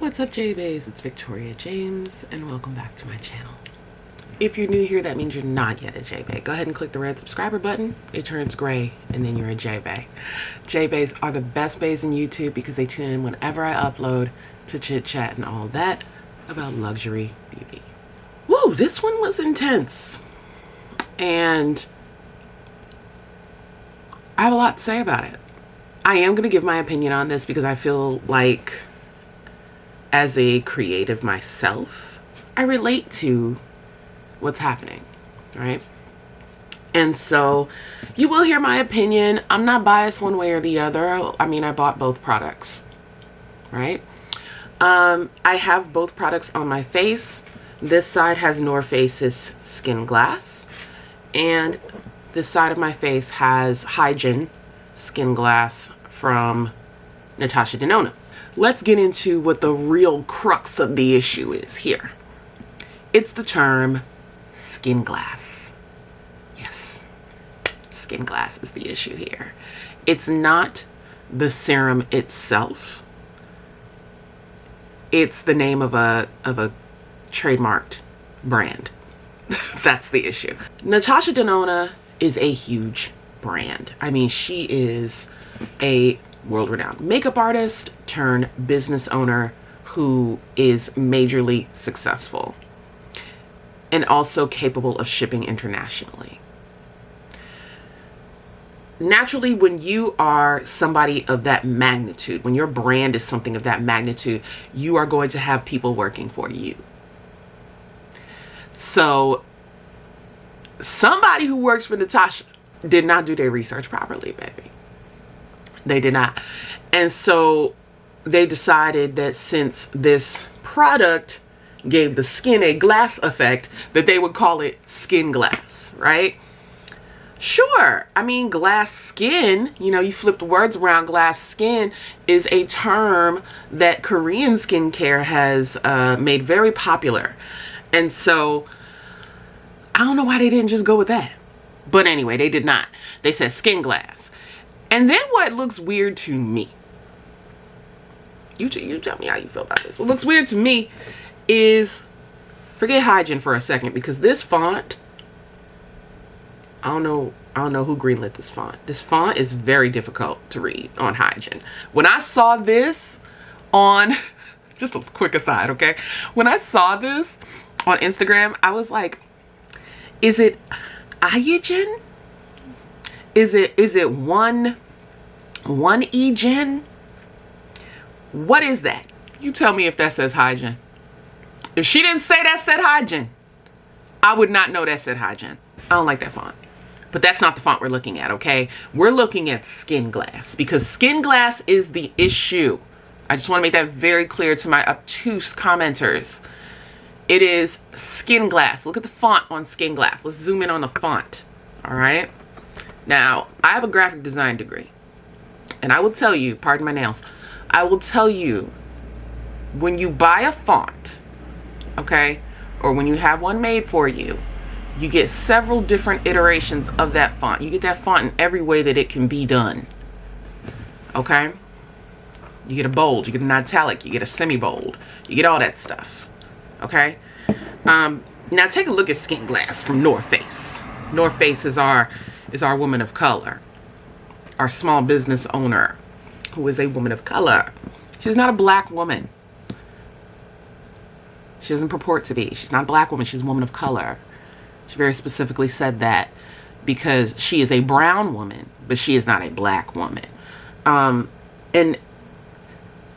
What's up, J-Bays? It's Victoria James, and welcome back to my channel. If you're new here, that means you're not yet a J-Bay. Go ahead and click the red subscriber button. It turns gray, and then you're a J-Bay. J-Bays are the best bays in YouTube because they tune in whenever I upload to chit-chat and all that about luxury beauty. Woo, this one was intense. And I have a lot to say about it. I am going to give my opinion on this because I feel like, as a creative myself, I relate to what's happening, right? And so you will hear my opinion. I'm not biased one way or the other. I mean, I bought both products, right? I have both products on my face. This side has Noorface's Skinglass, and this side of my face has Vikeejeah Skinglass from NATASHA Denona. Let's get into what the real crux of the issue is here. It's the term skin glass. Yes, skin glass is the issue here. It's not the serum itself. It's the name of a trademarked brand. That's the issue. NATASHA Denona is a huge brand. I mean, she is a world-renowned makeup artist turned business owner who is majorly successful and also capable of shipping internationally. Naturally, when you are somebody of that magnitude, when your brand is something of that magnitude, you are going to have people working for you. So somebody who works for NATASHA did not do their research properly, baby. They did not. And so they decided that since this product gave the skin a glass effect, that they would call it skin glass, right? Sure. I mean, glass skin, you know, you flip the words around. Glass skin is a term that Korean skincare has made very popular. And so I don't know why they didn't just go with that. But anyway, they did not. They said skin glass. And then what looks weird to me, you tell me how you feel about this. What looks weird to me is, forget Vikeejeah for a second, because this font, I don't know who greenlit this font. This font is very difficult to read on Vikeejeah. When I saw this on, just a quick aside, okay? When I saw this on Instagram, I was like, is it Vikeejeah? Is it one Vikeejeah? What is that? You tell me if that says Vikeejeah. If she didn't say that said Vikeejeah, I would not know that said Vikeejeah. I don't like that font. But that's not the font we're looking at, okay? We're looking at skin glass because skin glass is the issue. I just want to make that very clear to my obtuse commenters. It is skin glass. Look at the font on skin glass. Let's zoom in on the font, all right? Now, I have a graphic design degree, and I will tell you, pardon my nails, I will tell you, when you buy a font, okay, or when you have one made for you, you get several different iterations of that font. You get that font in every way that it can be done, okay? You get a bold, you get an italic, you get a semi-bold, you get all that stuff, okay? Now take a look at Skin Glass from Noorface. Noorface is our woman of color, our small business owner who is a woman of color. She's not a black woman. She doesn't purport to be. She's not a black woman. She's a woman of color. She very specifically said that because she is a brown woman, but she is not a black woman. And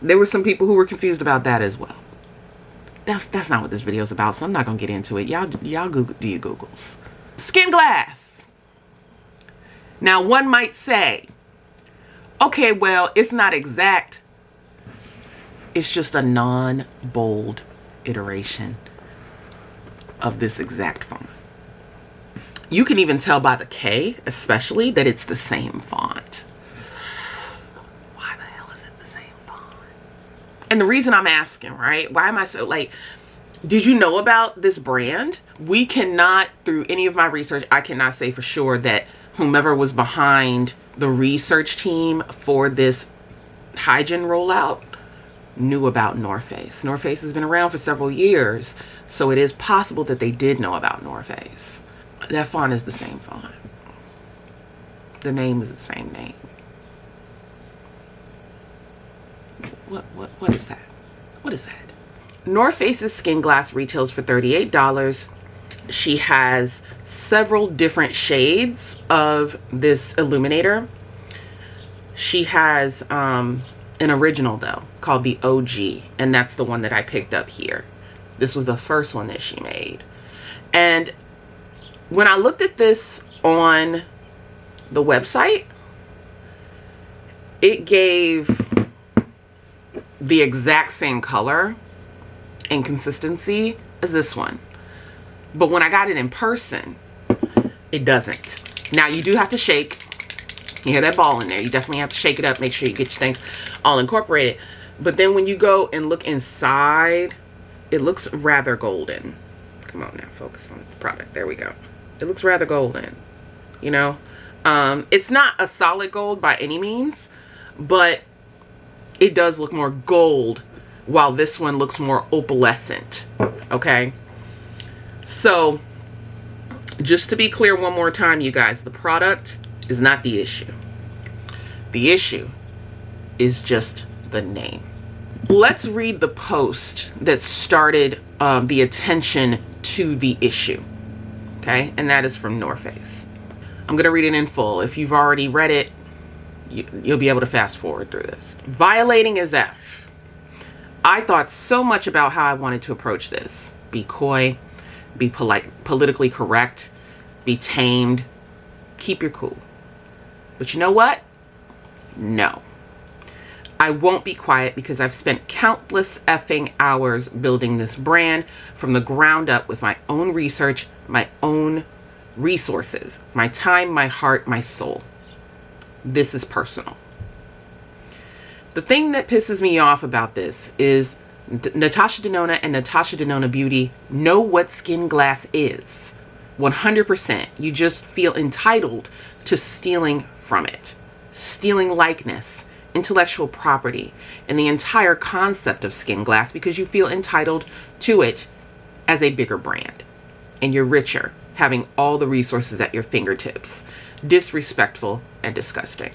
there were some people who were confused about that as well. That's not what this video is about, so I'm not gonna get into it. Y'all Google, do your Googles. Skin glass. Now one might say, okay, well, it's not exact. It's just a non-bold iteration of this exact font. You can even tell by the K, especially, that it's the same font. Why the hell is it the same font? And the reason I'm asking, right? Why am I so, like, did you know about this brand? We cannot, through any of my research, I cannot say for sure that whomever was behind the research team for this Vikeejeah rollout knew about Noorface. Noorface has been around for several years, so it is possible that they did know about Noorface. That font is the same font. The name is the same name. What is that? What is that? Noorface's Skinglass retails for $38. She has several different shades of this illuminator. She has an original though, called the OG, and that's the one that I picked up here. This was the first one that she made. And when I looked at this on the website, it gave the exact same color and consistency as this one. But when I got it in person, it doesn't. Now you do have to shake. You hear that ball in there. You definitely have to shake it up. Make sure you get your things all incorporated. But then when you go and look inside, it looks rather golden. Come on now, focus on the product. There we go. It looks rather golden, you know. It's not a solid gold by any means, but it does look more gold, while this one looks more opalescent. Okay, so just to be clear one more time, you guys, the product is not the issue. The issue is just the name. Let's read the post that started the attention to the issue. Okay, and that is from Noorface. I'm gonna read it in full. If you've already read it, you'll be able to fast forward through this. Violating as F. I thought so much about how I wanted to approach this. Be coy, be polite, politically correct, be tamed, keep your cool. But you know what? No. I won't be quiet because I've spent countless effing hours building this brand from the ground up with my own research, my own resources, my time, my heart, my soul. This is personal. The thing that pisses me off about this is NATASHA DENONA and NATASHA DENONA Beauty know what Skinglass is. 100%. You just feel entitled to stealing from it. Stealing likeness, intellectual property, and the entire concept of Skinglass because you feel entitled to it as a bigger brand. And you're richer, having all the resources at your fingertips. Disrespectful and disgusting.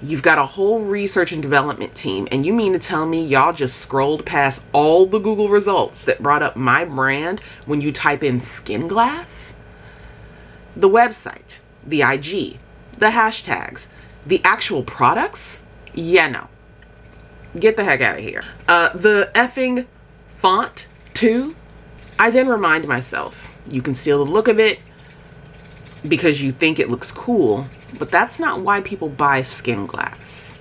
You've got a whole research and development team, and you mean to tell me y'all just scrolled past all the Google results that brought up my brand when you type in Skinglass? The website, the IG, the hashtags, the actual products? Yeah, no. Get the heck out of here. The effing font, too. I then remind myself, you can steal the look of it because you think it looks cool, but that's not why people buy Skinglass.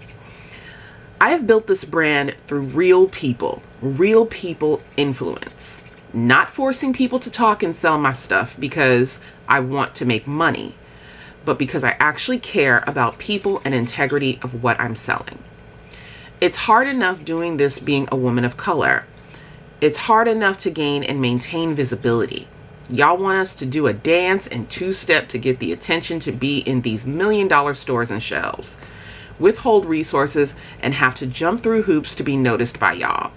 I have built this brand through real people influence. Not forcing people to talk and sell my stuff because I want to make money, but because I actually care about people and integrity of what I'm selling. It's hard enough doing this being a woman of color. It's hard enough to gain and maintain visibility. Y'all want us to do a dance and two-step to get the attention to be in these million-dollar stores and shelves. Withhold resources and have to jump through hoops to be noticed by y'all.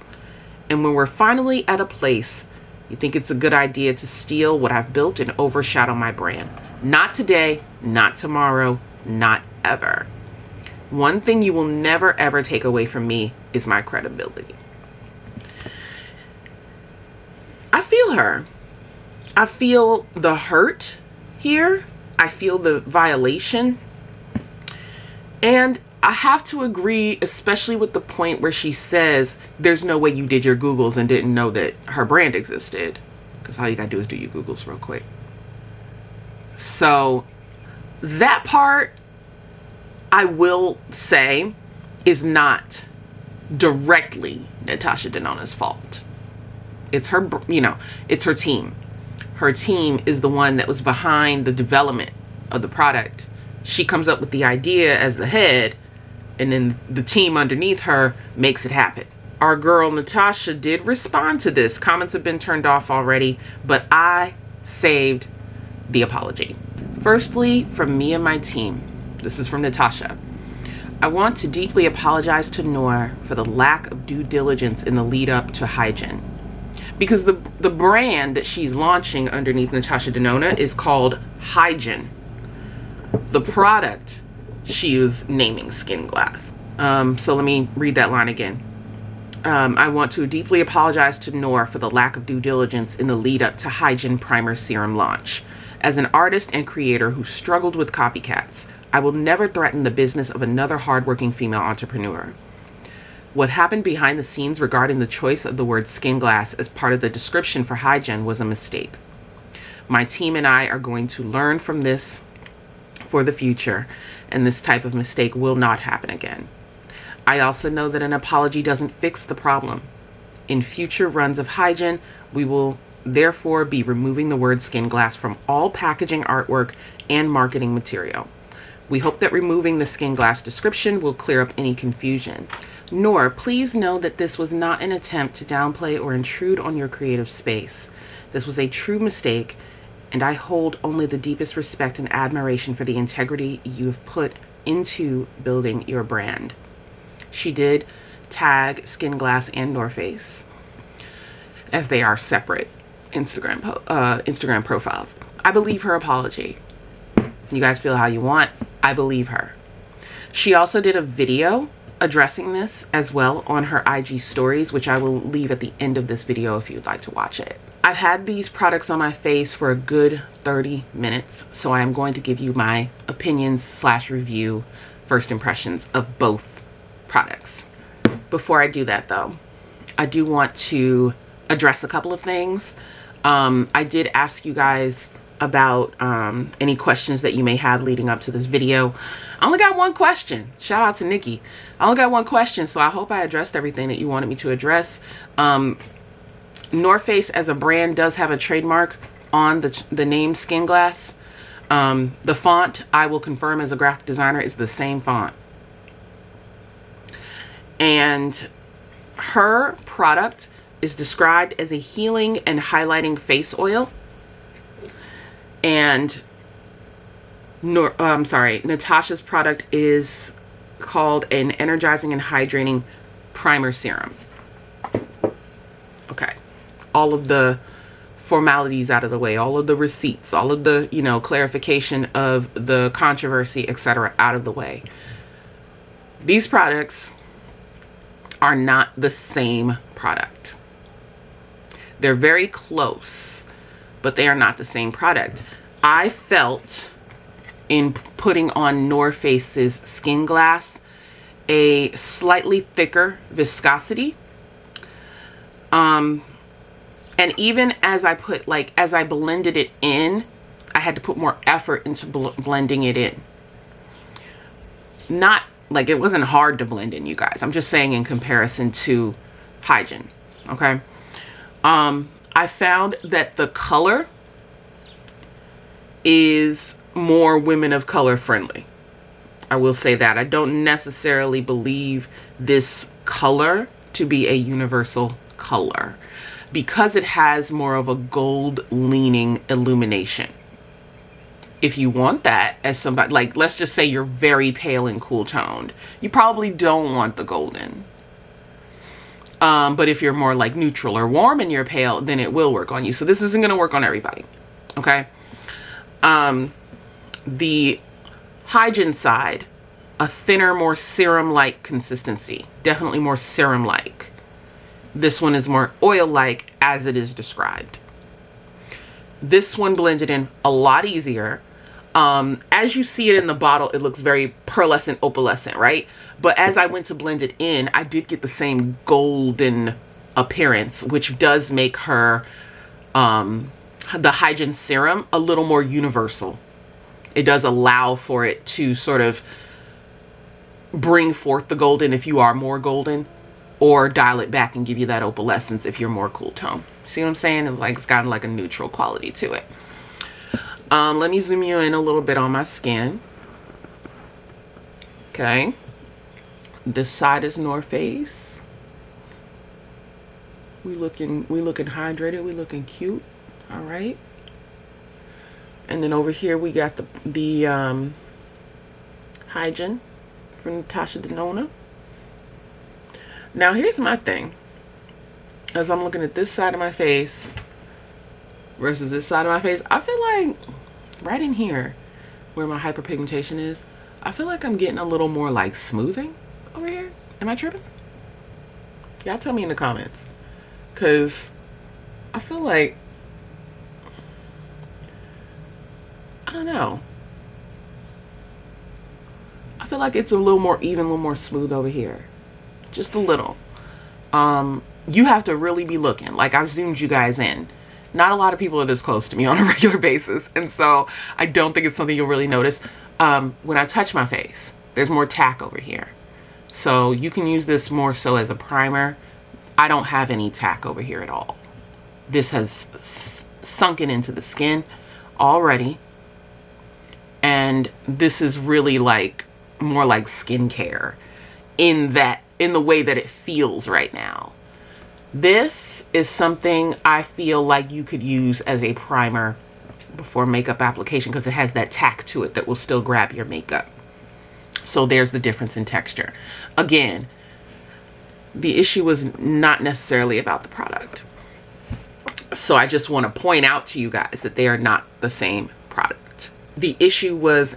And when we're finally at a place, you think it's a good idea to steal what I've built and overshadow my brand. Not today, not tomorrow, not ever. One thing you will never ever take away from me is my credibility. I feel her. I feel the hurt here. I feel the violation. And I have to agree, especially with the point where she says there's no way you did your Googles and didn't know that her brand existed. Because all you gotta do is do your Googles real quick. So that part, I will say, is not directly NATASHA DENONA's fault. It's her, you know, it's her team. Her team is the one that was behind the development of the product. She comes up with the idea as the head, and then the team underneath her makes it happen. Our girl NATASHA did respond to this. Comments have been turned off already, but I saved the apology. Firstly, from me and my team, this is from NATASHA. I want to deeply apologize to Noor for the lack of due diligence in the lead up to Hygiene. Because the brand that she's launching underneath NATASHA DENONA is called Hygiene. The product she is naming Skinglass. So let me read that line again. I want to deeply apologize to Noor for the lack of due diligence in the lead up to Hygiene Primer Serum launch. As an artist and creator who struggled with copycats, I will never threaten the business of another hardworking female entrepreneur. What happened behind the scenes regarding the choice of the word Skinglass as part of the description for Hygiene was a mistake. My team and I are going to learn from this for the future, and this type of mistake will not happen again. I also know that an apology doesn't fix the problem. In future runs of Hygiene, we will therefore be removing the word Skinglass from all packaging, artwork, and marketing material. We hope that removing the Skinglass description will clear up any confusion. Noor, please know that this was not an attempt to downplay or intrude on your creative space. This was a true mistake, and I hold only the deepest respect and admiration for the integrity you have put into building your brand. She did tag Skinglass and Noorface, as they are separate Instagram profiles. I believe her apology. You guys feel how you want. I believe her. She also did a video addressing this as well on her IG stories, which I will leave at the end of this video if you'd like to watch it. I've had these products on my face for a good 30 minutes, so I am going to give you my opinions / review, first impressions of both products. Before I do that though, I do want to address a couple of things. I did ask you guys about any questions that you may have leading up to this video. I only got one question. Shout out to Nikki. I only got one question, so I hope I addressed everything that you wanted me to address. Noorface as a brand does have a trademark on the name Skinglass. The font, I will confirm as a graphic designer, is the same font. And her product is described as a healing and highlighting face oil. And Natasha's product is called an energizing and hydrating primer serum. Okay, all of the formalities out of the way, all of the receipts, all of the, clarification of the controversy, etc., out of the way. These products are not the same product. They're very close, but they are not the same product. I felt in putting on Noorface's Skinglass a slightly thicker viscosity. And even as I as I blended it in, I had to put more effort into blending it in. Not like it wasn't hard to blend in, you guys. I'm just saying in comparison to Hygiene, okay? I found that the color is more women of color friendly. I will say that. I don't necessarily believe this color to be a universal color because it has more of a gold leaning illumination. If you want that as somebody, like, let's just say you're very pale and cool toned, you probably don't want the golden. But if you're more like neutral or warm and you're pale, then it will work on you. So this isn't going to work on everybody. Okay. The Hygiene side, a thinner, more serum-like consistency. Definitely more serum-like. This one is more oil-like as it is described. This one blended in a lot easier. As you see it in the bottle, it looks very pearlescent, opalescent, right? But as I went to blend it in, I did get the same golden appearance, which does make her, the Hygiene serum, a little more universal. It does allow for it to sort of bring forth the golden if you are more golden, or dial it back and give you that opalescence if you're more cool tone. See what I'm saying? It's got like a neutral quality to it. Let me zoom you in a little bit on my skin. Okay. This side is Noorface. We looking hydrated. We looking cute. All right. And then over here we got the Hygiene from Natasha Denona. Now here's my thing. As I'm looking at this side of my face versus this side of my face, I feel like right in here where my hyperpigmentation is, I feel like I'm getting a little more like smoothing over here. Am I tripping? Y'all tell me in the comments, because I feel like, I don't know, I feel like it's a little more even, a little more smooth over here, just a little. You have to really be looking. Like, I've zoomed you guys in. Not a lot of people are this close to me on a regular basis, and so I don't think it's something you'll really notice. When I touch my face, there's more tack over here, so you can use this more so as a primer. I don't have any tack over here at all. This has sunken into the skin already, and this is really like more like skincare in the way that it feels right now. This is something I feel like you could use as a primer before makeup application, because it has that tack to it that will still grab your makeup. So there's the difference in texture. Again, the issue was not necessarily about the product. So I just want to point out to you guys that they are not the same product. The issue was,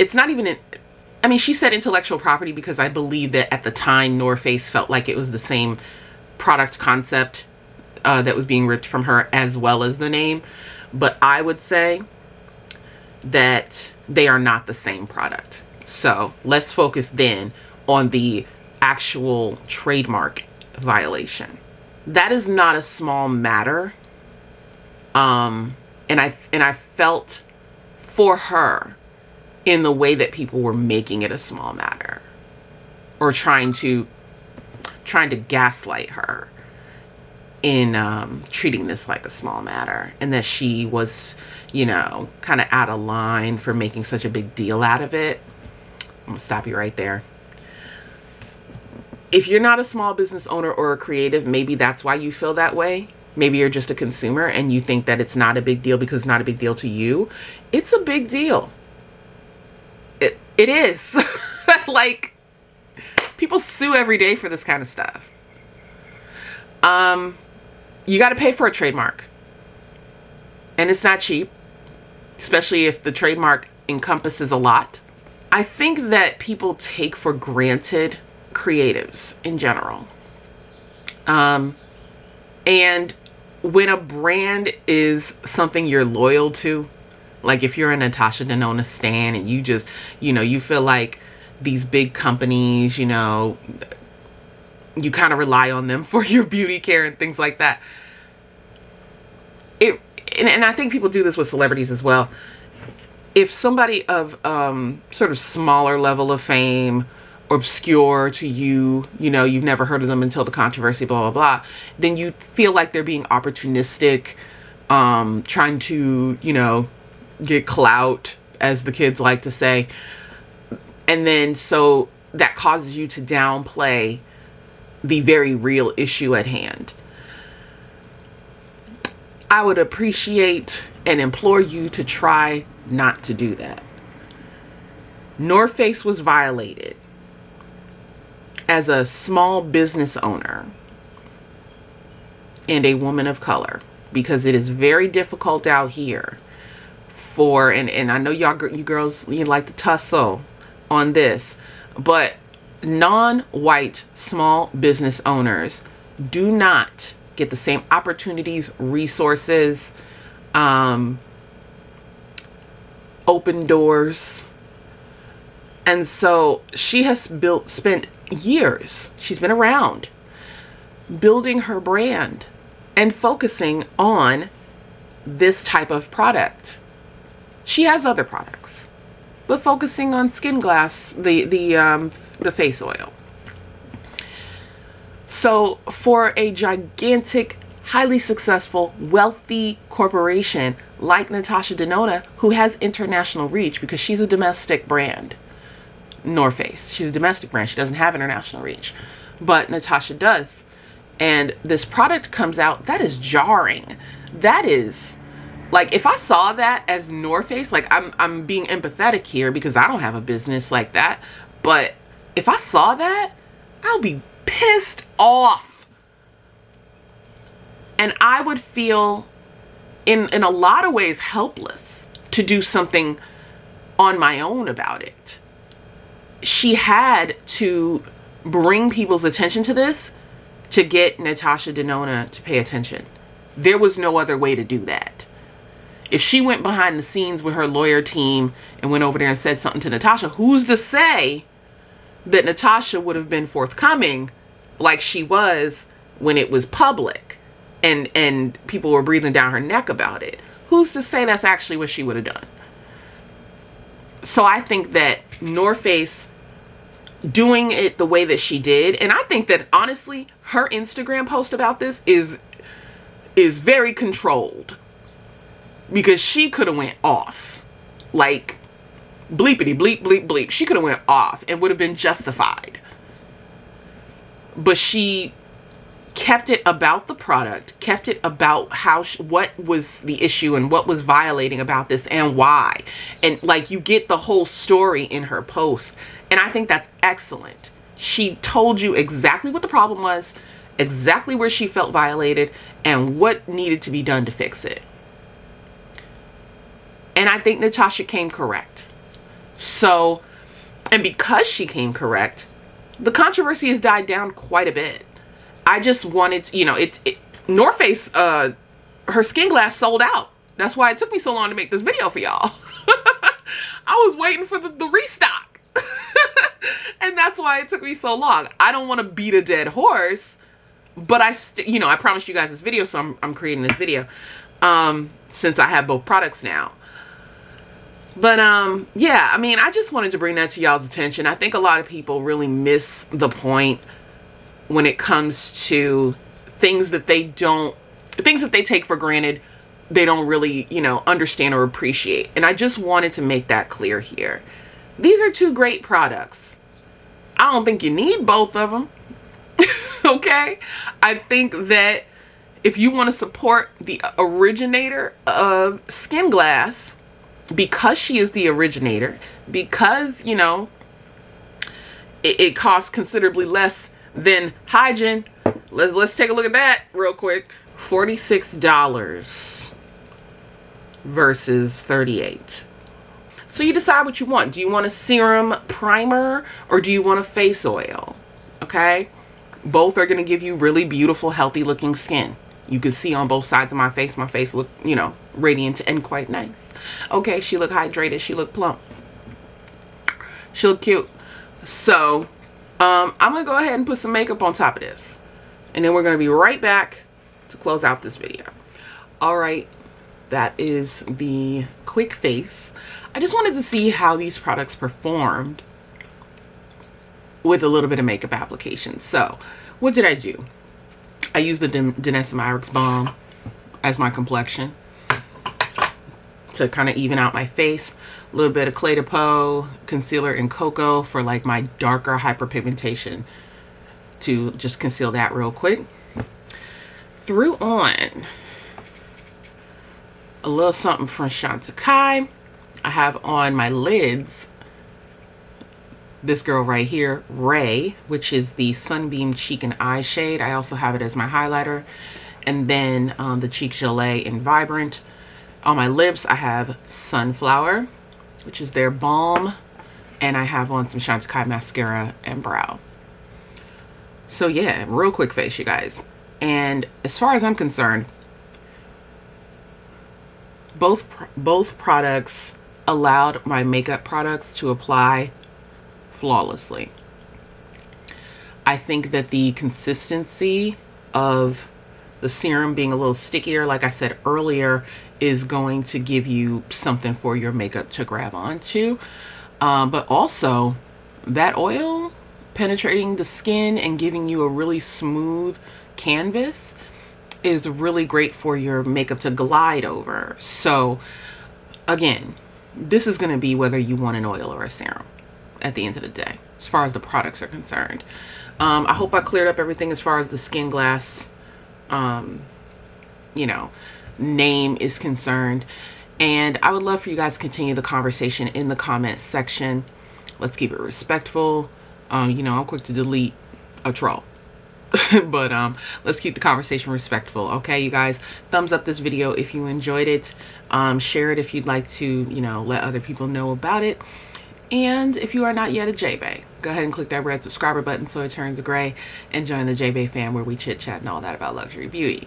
it's not even I mean, she said intellectual property because I believe that at the time Noorface felt like it was the same product concept that was being ripped from her, as well as the name. But I would say that they are not the same product. So let's focus then on the actual trademark violation. That is not a small matter. And I felt for her in the way that people were making it a small matter, or trying to gaslight her in treating this like a small matter, and that she was, you know, kind of out of line for making such a big deal out of it. I'm gonna stop you right there. If you're not a small business owner or a creative, maybe that's why you feel that way. Maybe you're just a consumer and you think that it's not a big deal because it's not a big deal to you. It's a big deal. It is. Like, people sue every day for this kind of stuff. You got to pay for a trademark, and it's not cheap, especially if the trademark encompasses a lot. I think that people take for granted creatives in general. And when a brand is something you're loyal to, like if you're a Natasha Denona stan and you just, you know, you feel like these big companies, you know, you kind of rely on them for your beauty care and things like that. And I think people do this with celebrities as well. If somebody of sort of smaller level of fame, obscure to you, you know, you've never heard of them until the controversy, blah, blah, blah, then you feel like they're being opportunistic, trying to, you know, get clout, as the kids like to say. And then so that causes you to downplay the very real issue at hand. I would appreciate and implore you to try not to do that. Noorface was violated as a small business owner and a woman of color, because it is very difficult out here for, and I know you girls, you like to tussle on this, but non-white small business owners do not get the same opportunities, resources, open doors. And so she has spent years, she's been around building her brand and focusing on this type of product. She has other products, but focusing on Skinglass, the face oil. So for a gigantic, highly successful, wealthy corporation like Natasha Denona, who has international reach because she's a domestic brand, Noorface, she's a domestic brand, she doesn't have international reach, but Natasha does, and this product comes out, that is jarring. That is, like, if I saw that as Noorface, like, I'm being empathetic here because I don't have a business like that, But if I saw that, I'll be pissed off. And I would feel in a lot of ways helpless to do something on my own about it. She had to bring people's attention to this to get NATASHA DENONA to pay attention. There was no other way to do that. If she went behind the scenes with her lawyer team and went over there and said something to Natasha, who's to say that Natasha would have been forthcoming like she was when it was public and people were breathing down her neck about it? Who's to say that's actually what she would have done? So I think that Noorface doing it the way that she did, and I think that honestly her Instagram post about this is very controlled, because she could have went off like bleepity bleep bleep bleep. She could have went off and would have been justified, but she kept it about the product, kept it about how what was the issue and what was violating about this and why, and like you get the whole story in her post. And I think that's excellent. She told you exactly what the problem was, exactly where she felt violated, and what needed to be done to fix it. And I think Natasha came correct. So, and because she came correct, the controversy has died down quite a bit. I just wanted, you know, Noorface, her Skinglass sold out. That's why it took me so long to make this video for y'all. I was waiting for the restock. And that's why it took me so long. I don't want to beat a dead horse, but you know, I promised you guys this video, so I'm creating this video since I have both products now. But yeah, I mean, I just wanted to bring that to y'all's attention. I think a lot of people really miss the point when it comes to things that they take for granted, they don't really, you know, understand or appreciate. And I just wanted to make that clear here. These are two great products. I don't think you need both of them. Okay? I think that if you want to support the originator of Skinglass, because she is the originator, because, you know, it costs considerably less than Hygiene. Let's take a look at that real quick. $46 versus $38. So you decide what you want. Do you want a serum primer or do you want a face oil? Okay? Both are going to give you really beautiful, healthy looking skin. You can see on both sides of my face look, you know, radiant and quite nice. Okay, she look hydrated, she look plump, she look cute. So I'm gonna go ahead and put some makeup on top of this, and then we're gonna be right back to close out this video. All right, that is the quick face. I just wanted to see how these products performed with a little bit of makeup application. So what did I do? I used the Denessa Balm as my complexion to kind of even out my face. A little bit of Cle de Peau concealer in cocoa for like my darker hyperpigmentation, to just conceal that real quick. Threw on a little something from Skintype. I have on my lids this girl right here, Ray, which is the Sunbeam Cheek and Eye shade. I also have it as my highlighter. And then the Cheek Gelée in Vibrant. On my lips, I have Sunflower, which is their balm. And I have on some Skintype mascara and brow. So yeah, real quick face, you guys. And as far as I'm concerned, both products allowed my makeup products to apply flawlessly. I think that the consistency of the serum being a little stickier, like I said earlier, is going to give you something for your makeup to grab onto. But also that oil penetrating the skin and giving you a really smooth canvas is really great for your makeup to glide over. So again, this is going to be whether you want an oil or a serum at the end of the day, as far as the products are concerned. I hope I cleared up everything as far as the Skinglass, you know, name is concerned. And I would love for you guys to continue the conversation in the comments section. Let's keep it respectful. You know, I'm quick to delete a troll. But let's keep the conversation respectful, okay, you guys? Thumbs up this video if you enjoyed it. Share it if you'd like to, you know, let other people know about it. And if you are not yet a JBay, go ahead and click that red subscriber button so it turns gray and join the JBay fam, where we chit chat and all that about luxury beauty.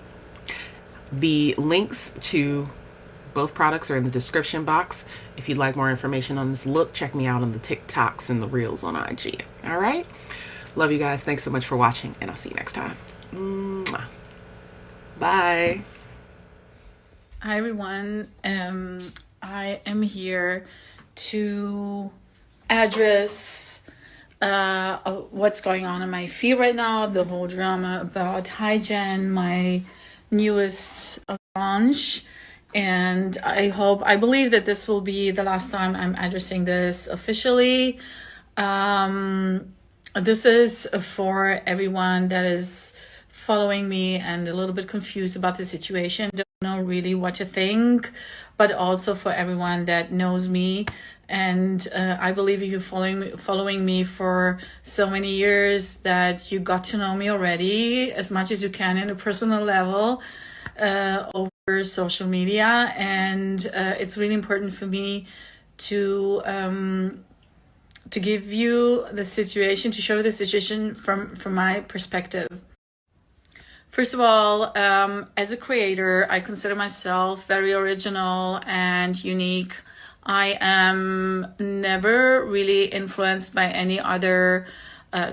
The links to both products are in the description box. If you'd like more information on this look, check me out on the TikToks and the Reels on IG. All right? Love you guys. Thanks so much for watching, and I'll see you next time. Mwah. Bye. Hi, everyone. I am here to address what's going on in my feed right now, the whole drama about Hygiene, my newest launch. And I believe that this will be the last time I'm addressing this officially. This is for everyone that is following me and a little bit confused about the situation, don't know really what to think, but also for everyone that knows me. And I believe if you're following me for so many years, that you got to know me already as much as you can in a personal level over social media. And it's really important for me to give you the situation, to show the situation from my perspective. First of all, as a creator, I consider myself very original and unique. I am never really influenced by any other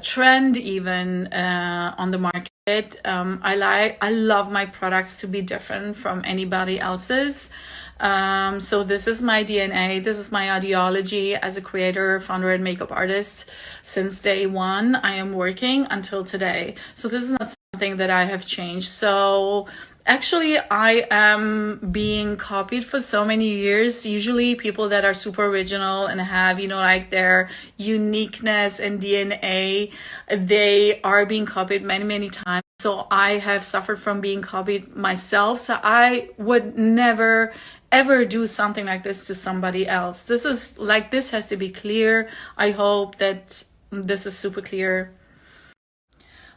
trend, even on the market. I love my products to be different from anybody else's. So this is my DNA. This is my ideology as a creator, founder, and makeup artist. Since day one, I am working until today. So this is not something that I have changed. So actually, I am being copied for so many years. Usually people that are super original and have, you know, like their uniqueness and DNA, they are being copied many, many times. So I have suffered from being copied myself. So I would never ever do something like this to somebody else. This has to be clear. I hope that this is super clear.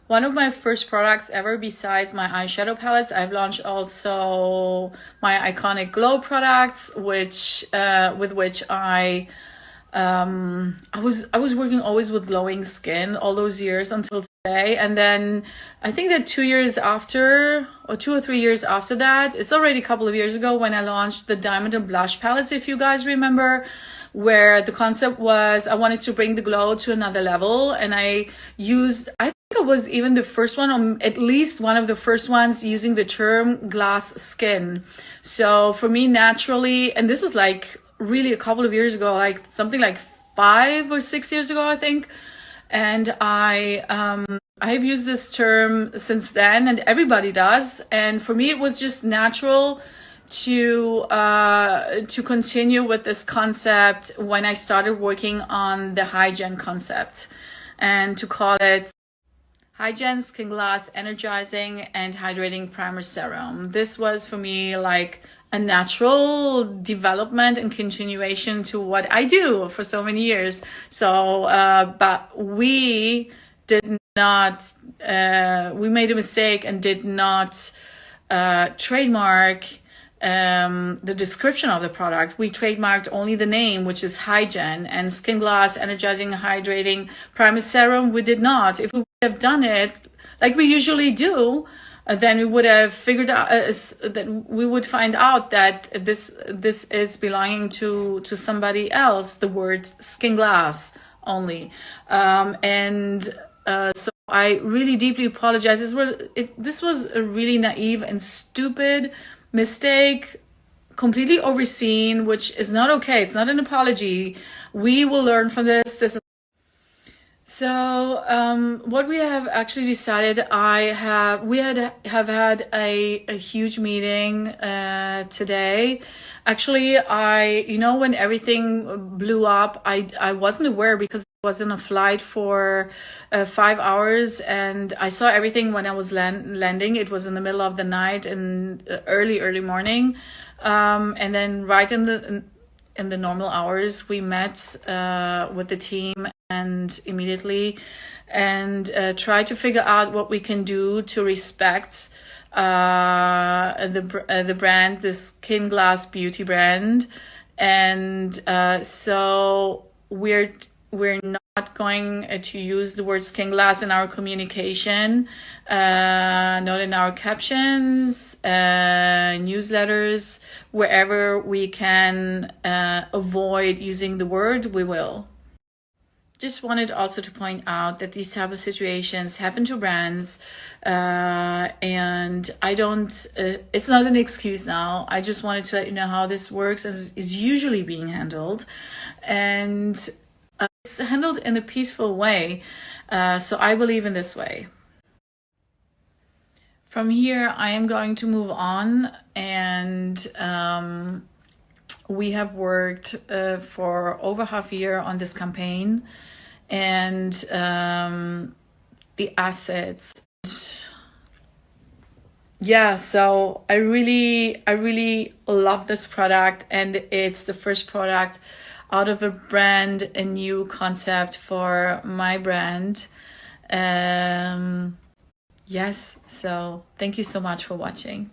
One of my first products ever, besides my eyeshadow palettes, I've launched also my iconic glow products, which with which I was working always with glowing skin all those years until today. And then I think that 2 years after, or 2 or 3 years after that, it's already a couple of years ago, when I launched the Diamond and Blush palettes, if you guys remember, where the concept was I wanted to bring the glow to another level. And I think I was even the first one, or at least one of the first ones, using the term glass skin. So for me, naturally, and this is like really a couple of years ago, like something like 5 or 6 years ago, I think. And I've used this term since then, and everybody does. And for me, it was just natural to continue with this concept when I started working on the Hygiene concept, and to call it Hygiene Skinglass Energizing and Hydrating Primer Serum. This was for me like a natural development and continuation to what I do for so many years. So, but we did not, we made a mistake and did not trademark the description of the product. We trademarked only the name, which is Hygiene, and Skinglass Energizing Hydrating Primer Serum we did not. If we would have done it like we usually do, then we would have figured out that we would find out that this is belonging to somebody else, the word Skinglass only. So I really deeply apologize. This was a really naive and stupid mistake, completely overseen, which is not okay. It's not an apology. We will learn from this. So what we have actually decided, we have had a huge meeting today. Actually, when everything blew up, I wasn't aware, because I was in a flight for 5 hours, and I saw everything when I was landing. It was in the middle of the night and early morning, and then right in the normal hours. We met with the team and immediately and tried to figure out what we can do to respect the brand, the Skinglass beauty brand. And so we're not going to use the word Skinglass in our communication, not in our captions, newsletters. Wherever we can avoid using the word, we will. Just wanted also to point out that these type of situations happen to brands, and I don't, it's not an excuse now. I just wanted to let you know how this works and is usually being handled. And it's handled in a peaceful way. So I believe in this way. From here, I am going to move on, and we have worked for over half a year on this campaign, and the assets. Yeah, so I really love this product, and it's the first product out of a brand, a new concept for my brand. Yes, so thank you so much for watching.